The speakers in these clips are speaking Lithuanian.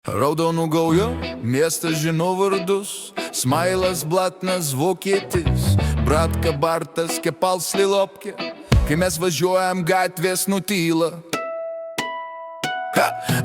Raudonų gauja, miestas žino vardus, Smailas, Blatnas, Vokietis, Bratka, Bartas, Kepals, Lilopkė. Kai mes važiuojam, gatvės nutyla.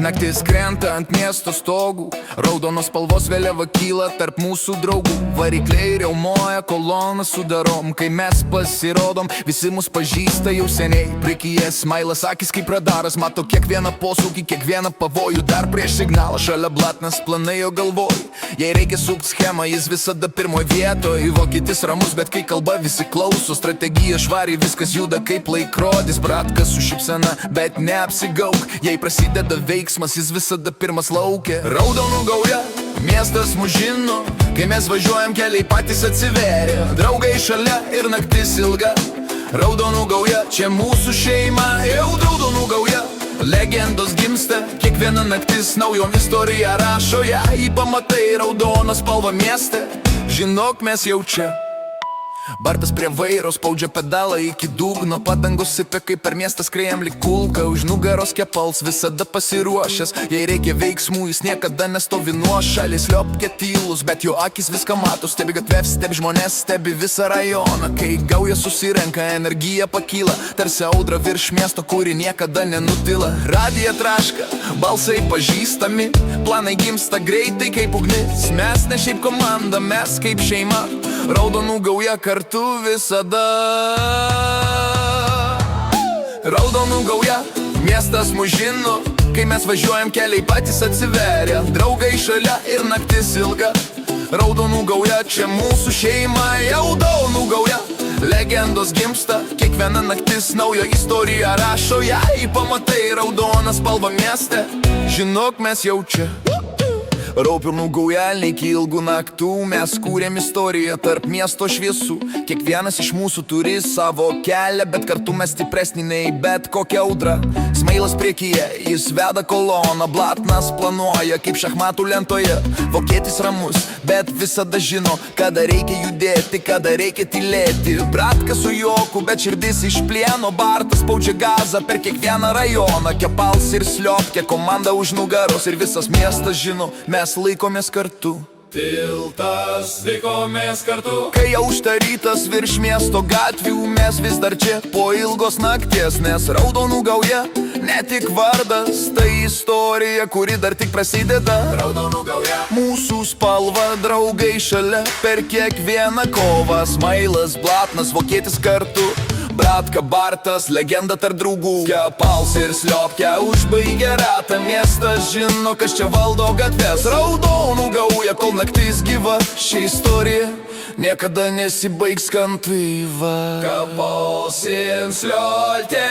Naktis krenta ant miesto stogų, raudonos spalvos vėliava kyla tarp mūsų draugų. Varikliai riaumoja, koloną sudarom, kai mes pasirodom, visi mus pažįsta jau seniai. Priekyje Smailas, akis kaip radaras, mato kiekvieną posūkį, kiekvieną pavojų. Dar prieš signalą šalia Blatnas, planai jo galvoj. Jei reikia sukt schemą, jis visada pirmoj vietoj. Vokietis ramus, bet kai kalba visi klauso, strategija švari, viskas juda kaip laikrodis. Bratkas su šypsena, bet neapsigauk, jei prasideda veiksmas, jis visada pirmas laukia. Raudonų gauja, miestas mus žino, kai mes važiuojam, keliai patys atsiveria. Draugai šalia ir naktis ilga. Raudonų gauja, čia mūsų šeima. Jau raudonų gauja, legendos gimsta, kiekviena naktis naujom istoriją rašo. Jei pamatai raudoną spalvą mieste, žinok, mes jau čia. Bartas prie vairo spaudžia pedalą iki dugno, padangos sipia, kaip per miestą skrėjam lyg kulka. Už nugaros Kepals visada pasiruošęs, jei reikia veiksmų, jis niekada nestovi nuošalį. Sliopkė tylus, bet jo akis viską mato, stebi gatves, stebi žmonės, stebi visą rajoną. Kai gauja susirenka, energija pakyla, tarsi audra virš miesto, kuri niekada nenutila. Radija traška, balsai pažįstami, planai gimsta greitai kaip ugnis. Mes ne šiaip komanda, mes kaip šeima, raudonų gauja kartu visada. Raudonų gauja, miestas mus žino, kai mes važiuojam, keliai patys atsiveria. Draugai šalia ir naktis ilga. Raudonų gauja, čia mūsų šeima. Jau raudonų gauja, legendos gimsta, kiekviena naktis naują istoriją rašo. Jei pamatai raudoną spalvą mieste, žinok, mes jau čia. Raudonų gauja, iki ilgų naktų mes kūrėm istoriją tarp miesto šviesų. Kiekvienas iš mūsų turi savo kelią, bet kartu mes stipresni nei bet kokia audra. Smailas priekyje, jis veda koloną, Blatnas planuoja kaip šachmatų lentoje. Vokietis ramus, bet visada žino, kada reikia judėti, kada reikia tylėti. Bratka su juoku, bet širdis iš plieno, Bartas spaudžia gazą per kiekvieną rajoną. Kepals ir Sliopkė, komanda už nugaros ir visas miestas žino, mes laikomės kartu. Tiltas, laikomės kartu. Kai jau užtarytas virš miesto gatvių, mes vis dar čia po ilgos nakties. Nes raudonų gauja, ne tik vardas, tai istorija, kuri dar tik prasideda. Raudonų gauja, mūsų spalva, draugai šalia per kiekvieną kovą. Smailas, Blatnas, Vokietis kartu, Bratka, Bartas, legenda tarp draugų. Kepals ir Sliopkė užbaigia ratą, miestas žino, kas čia valdo gatves. Raudonų gauja, kol naktis gyva, ši istorija niekada nesibaigs, kan tai va. Kepals ir Sliopkė.